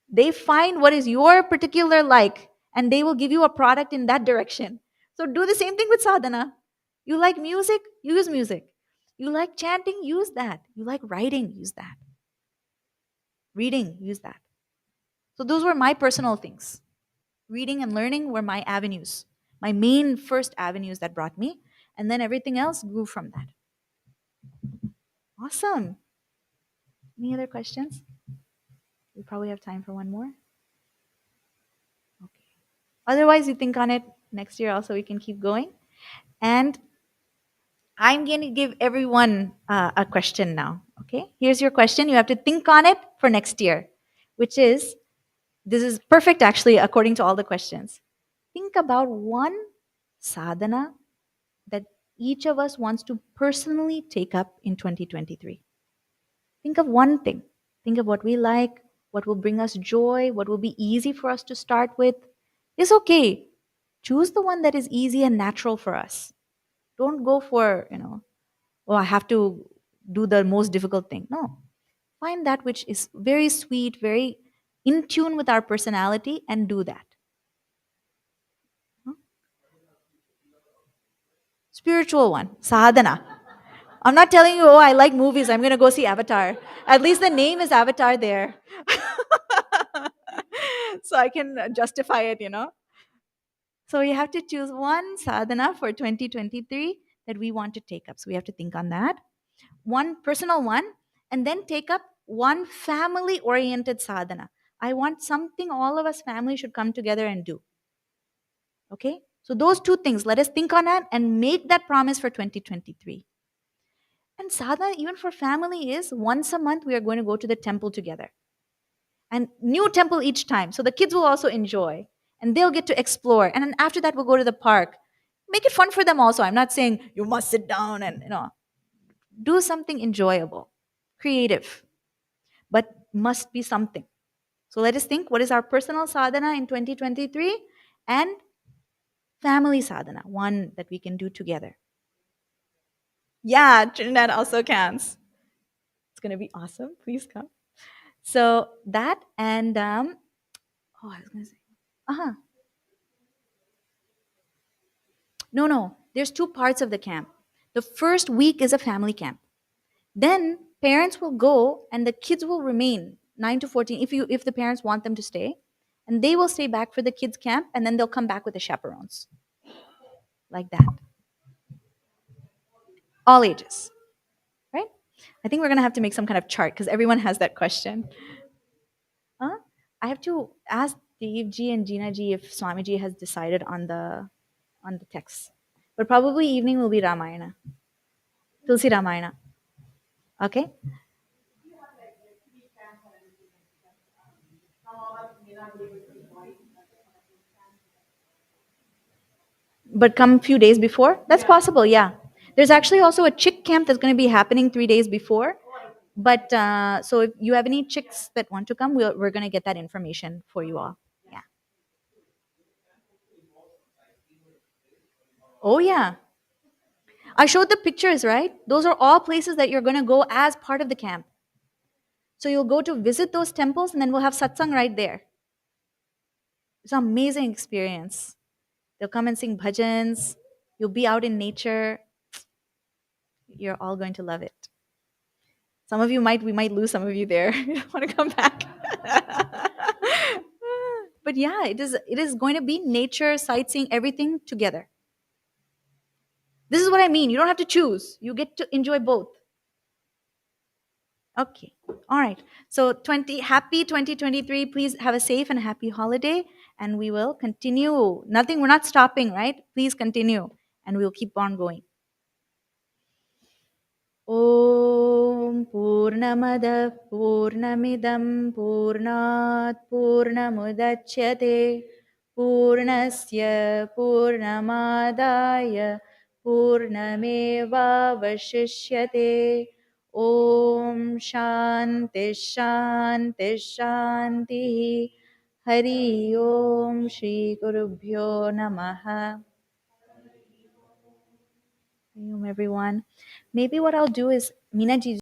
they find what is your particular like, and they will give you a product in that direction. So do the same thing with sadhana. You like music, use music. You like chanting, use that. You like writing, use that. Reading, use that. So those were my personal things. Reading and learning were my avenues, my main first avenues that brought me, and then everything else grew from that. Awesome. Any other questions? We probably have time for one more. Okay. Otherwise, you think on it next year also, we can keep going. And I'm going to give everyone a question now. Okay. Here's your question. You have to think on it for next year, which is this is perfect actually, according to all the questions. Think about one sadhana that each of us wants to personally take up in 2023. Think of one thing. Think of what we like, what will bring us joy, what will be easy for us to start with. It's okay. Choose the one that is easy and natural for us. Don't go for, oh, I have to do the most difficult thing. No. Find that which is very sweet, very in tune with our personality, and do that. Huh? Spiritual one, sadhana. I'm not telling you, oh, I like movies. I'm going to go see Avatar. At least the name is Avatar there. So I can justify it. So we have to choose one sadhana for 2023 that we want to take up. So we have to think on that. One personal one, and then take up one family oriented sadhana. I want something all of us family should come together and do. Okay? So those two things, let us think on that and make that promise for 2023. And sadhana, even for family, is once a month we are going to go to the temple together. And new temple each time. So the kids will also enjoy and they'll get to explore. And then after that, we'll go to the park. Make it fun for them also. I'm not saying you must sit down and, do something enjoyable, creative, but must be something. So let us think what is our personal sadhana in 2023 and family sadhana, one that we can do together. Yeah, Trinidad also counts. It's going to be awesome. Please come. So that and, oh, I was going to say, uh-huh. No. There's two parts of the camp. The first week is a family camp. Then parents will go and the kids will remain 9 to 14 if the parents want them to stay. And they will stay back for the kids camp and then they'll come back with the chaperones. Like that. All ages. Right? I think we're going to have to make some kind of chart because everyone has that question. Huh? I have to ask Dave Ji and Gina Ji if Swamiji has decided on the text. But probably evening will be Ramayana. Tulsi Ramayana. Okay? But come a few days before? That's possible, yeah. There's actually also a chick camp that's going to be happening 3 days before. But so if you have any chicks that want to come, we're going to get that information for you all. Yeah. Oh, yeah. I showed the pictures, right? Those are all places that you're going to go as part of the camp. So you'll go to visit those temples and then we'll have satsang right there. It's an amazing experience. They'll come and sing bhajans. You'll be out in nature. You're all going to love it. Some of you we might lose some of you there. You don't want to come back. But yeah, it is going to be nature, sightseeing, everything together. This is what I mean. You don't have to choose. You get to enjoy both. Okay. All right. So happy 2023. Please have a safe and happy holiday and we will continue. Nothing, we're not stopping, right? Please continue and we'll keep on going. ॐ पूर्णमदः पूर्णमिदं पूर्णात् पूर्णमुदच्यते पूर्णस्य पूर्णमादाय पूर्णमेवावशिष्यते ॐ शान्ति शान्ति शान्तिः हरि ओम श्रीगुरुभ्यो नमः. Everyone. Maybe what I'll do is, Meena ji,